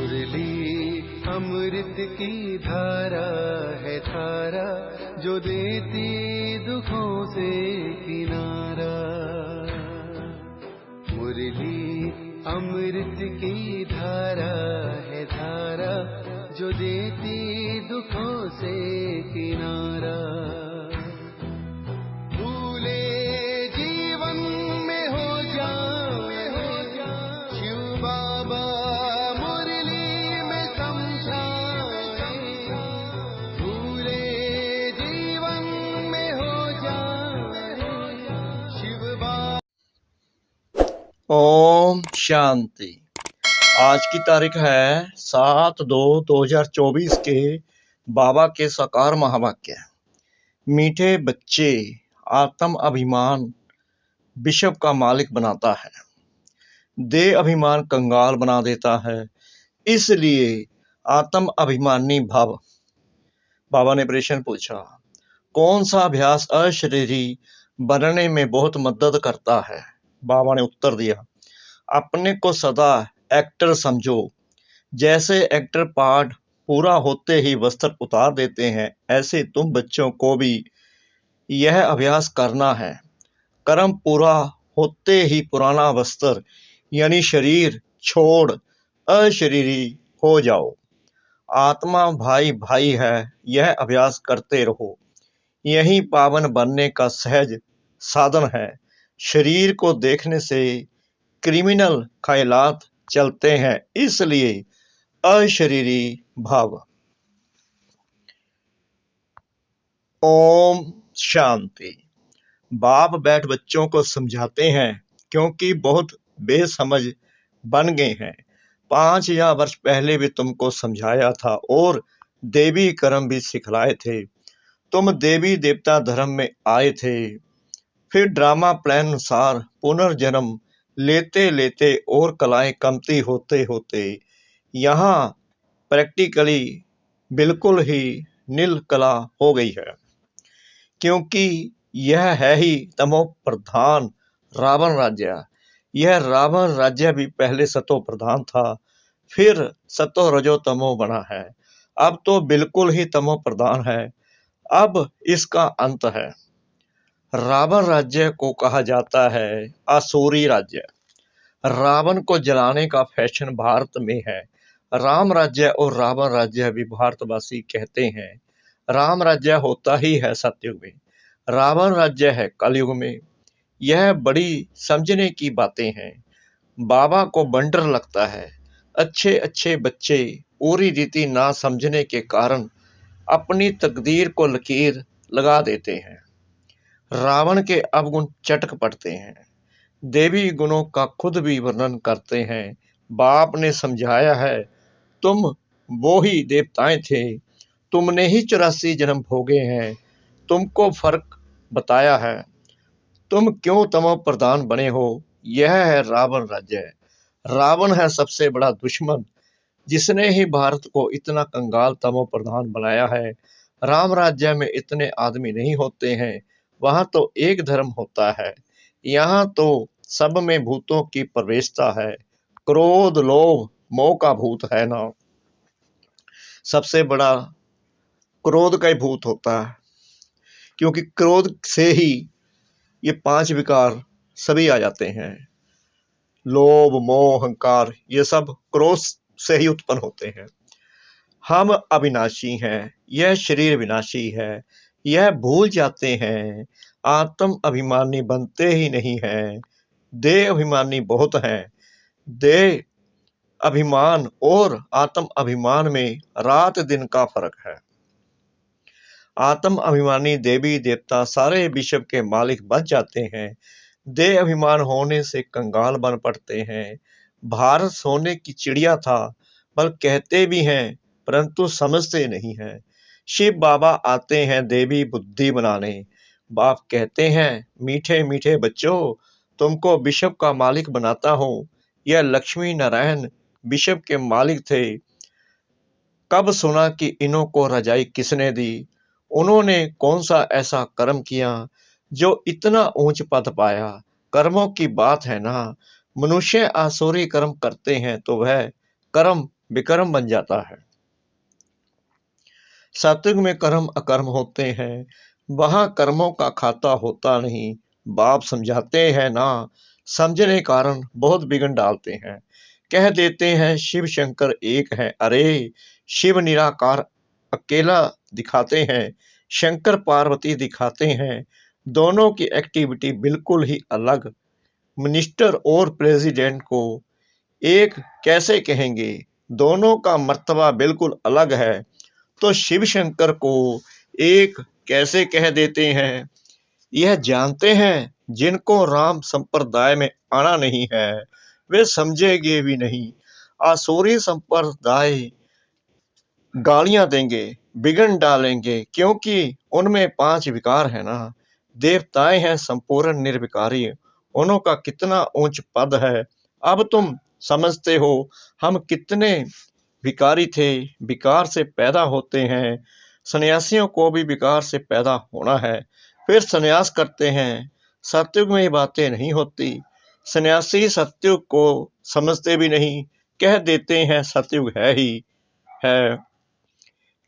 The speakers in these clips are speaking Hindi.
मुरली अमृत की धारा है धारा, जो देती दुखों से किनारा। मुरली अमृत की धारा है धारा, जो देती दुखों से किनारा। भूले जीवन में हो जाए शिव बाबा मुरली में समझाए। भूले जीवन में हो जाए शिव बाबा। ओम शांति। आज की तारीख है 7/2/2024 के बाबा के साकार महावाक्य। मीठे बच्चे, आत्म अभिमान विश्व का मालिक बनाता है, देह अभिमान कंगाल बना देता है। इसलिए आत्म अभिमानी भव। बाबा ने प्रश्न पूछा, कौन सा अभ्यास अशरीरी बनने में बहुत मदद करता है? बाबा ने उत्तर दिया, अपने को सदा एक्टर समझो। जैसे एक्टर पार्ट पूरा होते ही वस्त्र उतार देते हैं, ऐसे तुम बच्चों को भी यह अभ्यास करना है। कर्म पूरा होते ही पुराना वस्त्र यानी शरीर छोड़ अशरीरी हो जाओ। आत्मा भाई भाई है, यह अभ्यास करते रहो। यही पावन बनने का सहज साधन है। शरीर को देखने से क्रिमिनल ख्यालात चलते हैं, इसलिए अशरीरी भाव। ओम शांति। बाप बैठ बच्चों को समझाते हैं क्योंकि बहुत बेसमझ बन गए हैं। 5000 वर्ष पहले भी तुमको समझाया था और देवी कर्म भी सिखलाए थे। तुम देवी देवता धर्म में आए थे, फिर ड्रामा प्लान अनुसार पुनर्जन्म लेते लेते और कलाएं कमती होते होते यहाँ प्रैक्टिकली बिल्कुल ही नील कला हो गई है। क्योंकि यह है ही तमो प्रधान रावण राज्य। यह रावण राज्य भी पहले सतो प्रधान था, फिर सतो रजो तमो बना है, अब तो बिल्कुल ही तमो प्रधान है। अब इसका अंत है। रावण राज्य को कहा जाता है आसुरी राज्य। रावण को जलाने का फैशन भारत में है। राम राज्य और रावण राज्य भी भारतवासी कहते हैं। राम राज्य होता ही है सतयुग में, रावण राज्य है कलयुग में। यह बड़ी समझने की बातें हैं। बाबा को बंडर लगता है। अच्छे अच्छे बच्चे पूरी रीति ना समझने के कारण अपनी तकदीर को लकीर लगा देते हैं। रावण के अवगुण चटक पड़ते हैं। देवी गुणों का खुद भी वर्णन करते हैं। बाप ने समझाया है, तुम वो ही देवताएं थे, तुमने ही 84 जन्म भोगे हैं। तुमको फर्क बताया है, तुम क्यों तमो प्रधान बने हो। यह है रावण राज्य। रावण है सबसे बड़ा दुश्मन, जिसने ही भारत को इतना कंगाल तमो प्रधान बनाया है। राम राज्य में इतने आदमी नहीं होते हैं, वहां तो एक धर्म होता है। यहाँ तो सब में भूतों की प्रवेशता है। क्रोध लोभ मोह का भूत है ना। सबसे बड़ा क्रोध का ही भूत होता है, क्योंकि क्रोध से ही ये 5 विकार सभी आ जाते हैं। लोभ मोह अहंकार ये सब क्रोध से ही उत्पन्न होते हैं। हम अविनाशी हैं, यह शरीर विनाशी है। यह भूल जाते हैं। आत्म अभिमानी बनते ही नहीं हैं। देह अभिमानी बहुत हैं। देह अभिमान और आत्म अभिमान में रात दिन का फर्क है। आत्म अभिमानी देवी देवता सारे विश्व के मालिक बन जाते हैं। देह अभिमान होने से कंगाल बन पड़ते हैं। भारत सोने की चिड़िया था, बल कहते भी हैं परंतु समझते नहीं हैं। शिव बाबा आते हैं देवी बुद्धि बनाने। बाप कहते हैं, मीठे मीठे बच्चों, तुमको विश्व का मालिक बनाता हूँ। यह लक्ष्मी नारायण विश्व के मालिक थे। कब सुना कि इन्हों को रजाई किसने दी? उन्होंने कौन सा ऐसा कर्म किया जो इतना ऊंच पद पाया? कर्मों की बात है ना। मनुष्य आसुरी कर्म करते हैं तो वह कर्म विकर्म बन जाता है। सात्विक में कर्म अकर्म होते हैं, वहां कर्मों का खाता होता नहीं। बाप समझाते हैं ना, समझने कारण बहुत बिगड़ डालते हैं। कह देते हैं शिव शंकर एक है, अरे शिव निराकार अकेला दिखाते हैं, शंकर पार्वती दिखाते हैं। दोनों की एक्टिविटी बिल्कुल ही अलग। मिनिस्टर और प्रेसिडेंट को एक कैसे कहेंगे? दोनों का मर्तबा बिल्कुल अलग है। तो शिव शंकर को एक कैसे कह देते हैं? यह जानते हैं जिनको राम संप्रदाय में आना नहीं है, वे समझेंगे भी नहीं। आसुरी संप्रदाय गालियां देंगे, बिगड़ डालेंगे, क्योंकि उनमें 5 विकार है ना। देवताएं हैं संपूर्ण निर्विकारी, उनका कितना ऊंच पद है। अब तुम समझते हो हम कितने विकारी थे। विकार से पैदा होते हैं, सन्यासियों को भी विकार से पैदा होना है, फिर सन्यास करते हैं। सत्युग में ये बातें नहीं होती। सन्यासी सत्युग को समझते भी नहीं, कह देते हैं सत्युग है ही है।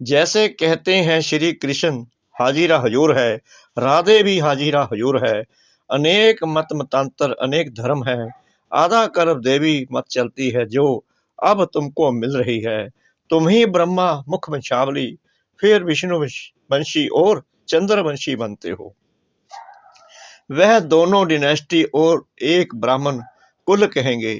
जैसे कहते हैं श्री कृष्ण हाजिरा हजूर है, राधे भी हाजिरा हजूर है। अनेक मत मतांतर, अनेक धर्म है, आधा करब देवी मत चलती है जो अब तुमको मिल रही है। तुम ही ब्रह्मा मुख वंशावली, फिर विष्णु वंशी और चंद्रवंशी बनते हो। वह दोनों डिनेस्टी और एक ब्राह्मण कुल कहेंगे,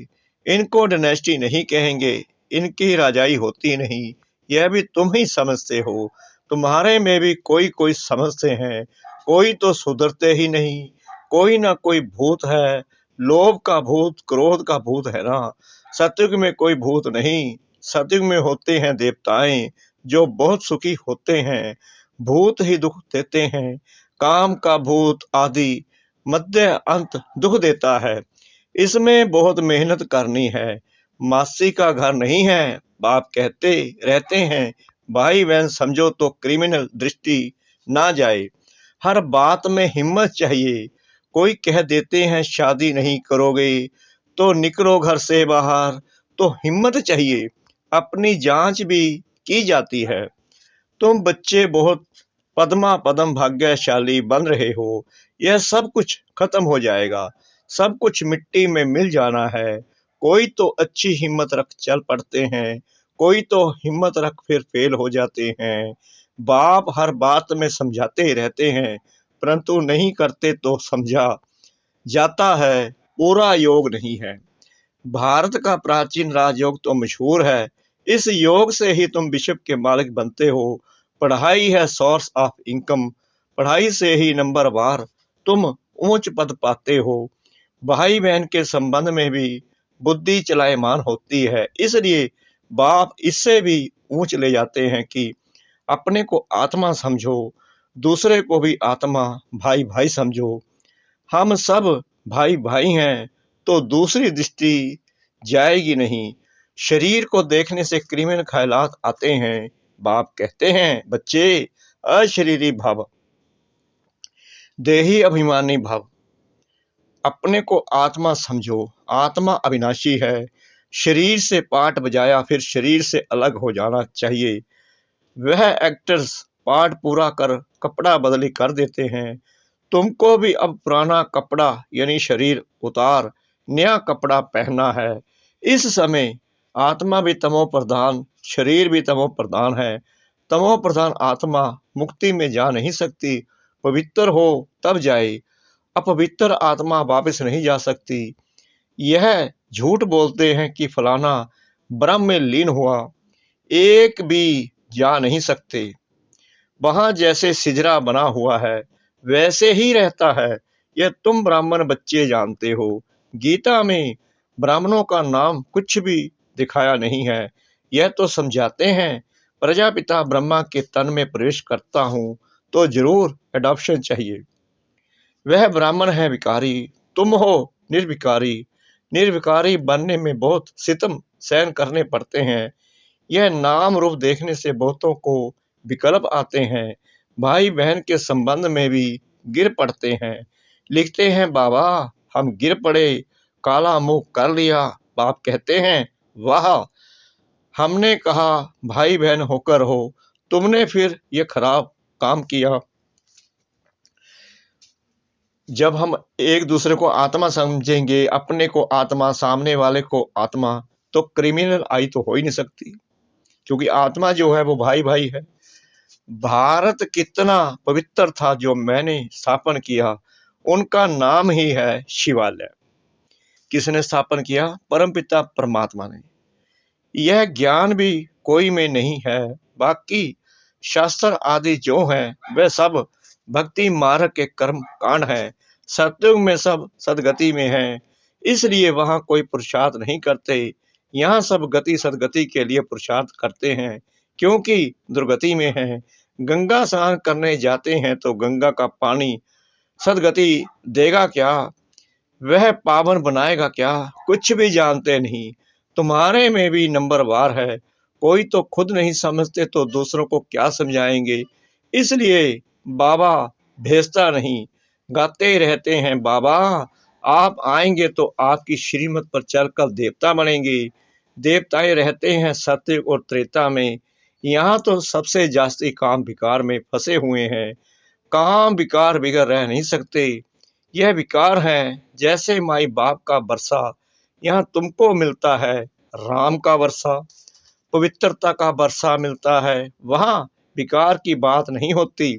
इनको डिनेस्टी नहीं कहेंगे, इनकी राजाई होती नहीं। यह भी तुम ही समझते हो। तुम्हारे में भी कोई कोई समझते हैं, कोई तो सुधरते ही नहीं। कोई ना कोई भूत है, लोभ का भूत, क्रोध का भूत है ना। सत्युग में कोई भूत नहीं, सत्युग में होते हैं देवताएं जो बहुत सुखी होते हैं। भूत ही दुख देते हैं, काम का भूत आदि मध्य अंत दुख देता है। इसमें बहुत मेहनत करनी है, मासी का घर नहीं है। बाप कहते रहते हैं भाई बहन समझो तो क्रिमिनल दृष्टि ना जाए। हर बात में हिम्मत चाहिए। कोई कह देते हैं शादी नहीं करोगे तो निकलो घर से बाहर, तो हिम्मत चाहिए। अपनी जांच भी की जाती है। तुम बच्चे बहुत पद्मा पद्म भाग्यशाली बन रहे हो। यह सब कुछ खत्म हो जाएगा, सब कुछ मिट्टी में मिल जाना है। कोई तो अच्छी हिम्मत रख चल पड़ते हैं, कोई तो हिम्मत रख फिर फेल हो जाते हैं। बाप हर बात में समझाते रहते हैं, परंतु नहीं करते तो समझा जाता है पूरा योग नहीं है। भारत का प्राचीन राजयोग तो मशहूर है। इस योग से ही तुम विश्व के मालिक बनते हो। पढ़ाई है सोर्स ऑफ इनकम, पढ़ाई से ही नंबर वार तुम ऊंच पद पाते हो। भाई बहन के संबंध में भी बुद्धि चलायमान होती है। इसलिए बाप इससे भी ऊंच ले जाते हैं कि अपने को आत्मा समझो, दूसरे को भी आत्मा, भाई भाई समझो। हम सब भाई भाई हैं, तो दूसरी दृष्टि जाएगी नहीं। शरीर को देखने से क्रिमिनल ख्यालात आते हैं। बाप कहते हैं बच्चे अशरीरी भाव, देही अभिमानी भाव, अपने को आत्मा समझो। आत्मा अविनाशी है। शरीर से पाठ बजाया फिर शरीर से अलग हो जाना चाहिए। वह एक्टर्स पाठ पूरा कर कपड़ा बदली कर देते हैं। तुमको भी अब पुराना कपड़ा यानी शरीर उतार नया कपड़ा पहनना है। इस समय आत्मा भी तमो प्रधान, शरीर भी तमो प्रधान है। तमो प्रधान आत्मा मुक्ति में जा नहीं सकती, पवित्र हो तब जाए। अपवित्र आत्मा वापस नहीं जा सकती। यह झूठ बोलते हैं कि फलाना ब्रह्म में लीन हुआ, एक भी जा नहीं सकते। वहां जैसे सिजरा बना हुआ है वैसे ही रहता है। यह तुम ब्राह्मण बच्चे जानते हो। गीता में ब्राह्मणों का नाम कुछ भी दिखाया नहीं है। यह तो समझाते हैं प्रजापिता ब्रह्मा के तन में प्रवेश करता हूं तो जरूर एडॉप्शन चाहिए। वह ब्राह्मण है विकारी, तुम हो निर्विकारी। निर्विकारी बनने में बहुत सितम सहन करने पड़ते हैं। यह नाम रूप देखने से बहुतों को विकल्प आते हैं। भाई बहन के संबंध में भी गिर पड़ते हैं। लिखते हैं बाबा हम गिर पड़े, काला मुंह कर लिया। बाप कहते हैं वाह, हमने कहा भाई बहन होकर हो, तुमने फिर ये खराब काम किया। जब हम एक दूसरे को आत्मा समझेंगे, अपने को आत्मा, सामने वाले को आत्मा, तो क्रिमिनल आई तो हो ही नहीं सकती, क्योंकि आत्मा जो है वो भाई भाई है। भारत कितना पवित्र था जो मैंने स्थापन किया, उनका नाम ही है शिवालय। किसने स्थापन किया? परमपिता परमात्मा ने। यह ज्ञान भी कोई में नहीं है, बाकी शास्त्र आदि जो हैं वह सब भक्ति मार्ग के कर्म कांड है। सतयुग में सब सदगति में है, इसलिए वहां कोई पुरुषार्थ नहीं करते। यहाँ सब गति सदगति के लिए पुरुषार्थ करते हैं, क्योंकि दुर्गति में है। गंगा स्नान करने जाते हैं तो गंगा का पानी सदगति देगा क्या? वह पावन बनाएगा क्या? कुछ भी जानते नहीं। तुम्हारे में भी नंबर वार है, कोई तो खुद नहीं समझते तो दूसरों को क्या समझाएंगे। इसलिए बाबा भेजता नहीं, गाते रहते हैं बाबा आप आएंगे तो आपकी श्रीमत पर चलकर देवता बनेंगे। देवताएं रहते हैं सत्य और त्रेता में, यहाँ तो सबसे जास्ती काम विकार में फंसे हुए हैं। काम विकार बिगड़ रह नहीं सकते। यह विकार है जैसे माई बाप का वर्षा, यहाँ तुमको मिलता है राम का वर्षा, पवित्रता का वर्षा मिलता है, वहां विकार की बात नहीं होती।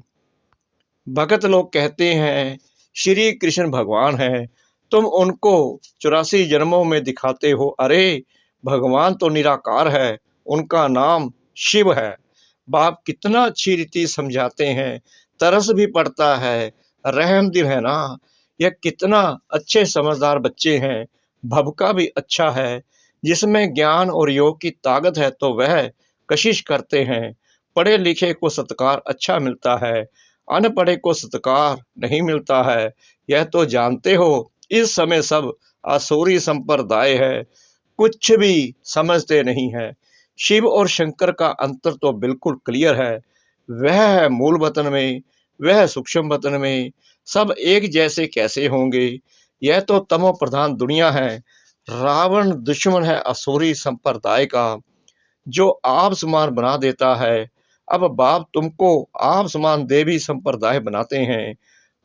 भगत लोग कहते हैं श्री कृष्ण भगवान है, तुम उनको 84 जन्मों में दिखाते हो। अरे भगवान तो निराकार है, उनका नाम शिव है। बाप कितना अच्छी रीति समझाते हैं, तरस भी पड़ता है, रहम दिल है ना। यह कितना अच्छे समझदार बच्चे हैं। भव भी अच्छा है, जिसमें ज्ञान और योग की ताकत है तो वह कशिश करते हैं। पढ़े लिखे को सत्कार अच्छा मिलता है, अनपढ़े को सत्कार नहीं मिलता है। यह तो जानते हो इस समय सब आसुरी संप्रदाय है, कुछ भी समझते नहीं है। शिव और शंकर का अंतर तो बिल्कुल क्लियर है, वह है मूल वतन में, वह सूक्ष्म वतन में। सब एक जैसे कैसे होंगे? यह तो तमो प्रधान दुनिया है। रावण दुश्मन है असुरी संप्रदाय का, जो आप समान बना देता है। अब बाप तुमको आप समान देवी संप्रदाय बनाते हैं,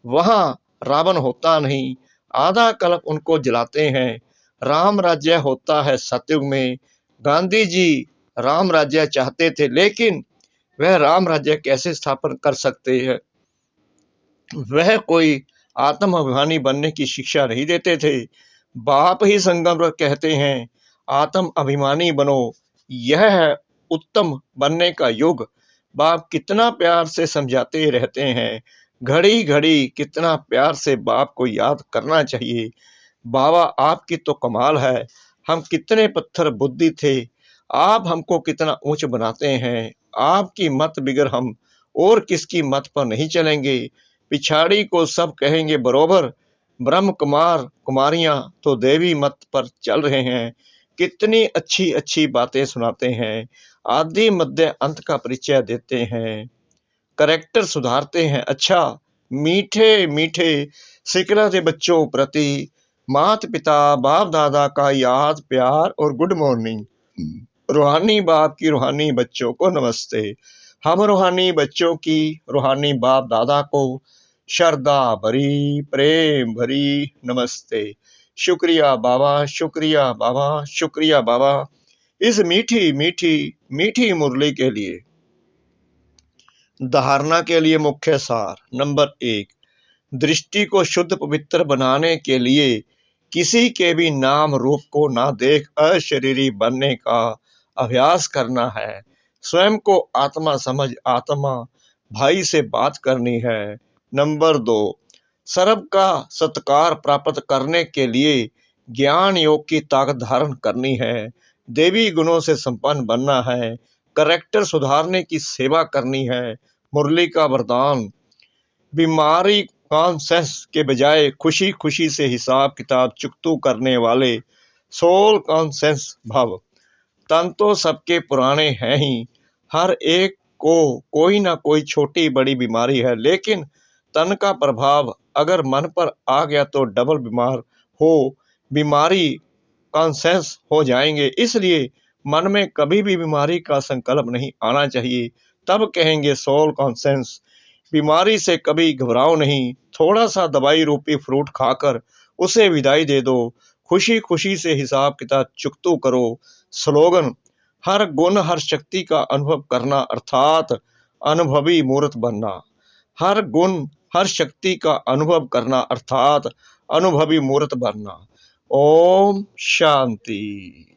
वहां रावण होता नहीं, आधा कल्प उनको जलाते हैं। राम राज्य होता है सतयुग में। गांधी जी राम राज्य चाहते थे, लेकिन वह राम राज्य कैसे स्थापन कर सकते हैं? वह कोई आत्म अभिमानी बनने की शिक्षा नहीं देते थे। बाप ही संगम कहते हैं आत्म अभिमानी बनो, यह है उत्तम बनने का युग। बाप कितना प्यार से समझाते रहते हैं, घड़ी घड़ी कितना प्यार से बाप को याद करना चाहिए। बाबा आपकी तो कमाल है, हम कितने पत्थर बुद्धि थे, आप हमको कितना ऊंच बनाते हैं। आपकी मत बिगर हम और किसकी मत पर नहीं चलेंगे। पिछाड़ी को सब कहेंगे बरोबर, ब्रह्म कुमार कुमारियां तो देवी मत पर चल रहे हैं। कितनी अच्छी अच्छी बातें सुनाते हैं, आदि मध्य अंत का परिचय देते हैं, करेक्टर सुधारते हैं। अच्छा मीठे मीठे सिकरा के बच्चों प्रति माता पिता बाप दादा का याद प्यार और गुड मॉर्निंग। रूहानी बाप की रूहानी बच्चों को नमस्ते। हम रूहानी बच्चों की रूहानी बाप दादा को श्रद्धा भरी प्रेम भरी नमस्ते। शुक्रिया बाबा, शुक्रिया बाबा, शुक्रिया बाबा, इस मीठी मीठी मीठी मुरली के लिए। धारणा के लिए मुख्य सार। नंबर 1, दृष्टि को शुद्ध पवित्र बनाने के लिए किसी के भी नाम रूप को ना देख अशरीरी बनने का अभ्यास करना है। स्वयं को आत्मा समझ आत्मा भाई से बात करनी है। नंबर 2, सर्व का सत्कार प्राप्त करने के लिए ज्ञान योग की ताकत धारण करनी है। देवी गुणों से संपन्न बनना है। करेक्टर सुधारने की सेवा करनी है। मुरली का वरदान, बीमारी कॉन्सेंस के बजाय खुशी खुशी से हिसाब किताब चुकतू करने वाले सोल कॉन्सेंस भव। तन तो सबके पुराने हैं ही, हर एक को कोई ना कोई छोटी बड़ी बीमारी है, लेकिन तन का प्रभाव अगर मन पर आ गया तो डबल बीमार हो, बीमारी कॉन्सेंस हो जाएंगे। इसलिए मन में कभी भी बीमारी का संकल्प नहीं आना चाहिए। तब कहेंगे सोल कॉन्सेंस, बीमारी से कभी घबराओ नहीं, थोड़ा सा दवाई रूपी फ्रूट खाकर उसे विदाई दे दो, खुशी खुशी से हिसाब किताब चुकतू करो। स्लोगन, हर गुण हर शक्ति का अनुभव करना अर्थात अनुभवी मूर्त बनना। हर गुण हर शक्ति का अनुभव करना अर्थात अनुभवी मूर्त बनना। ओम शांति।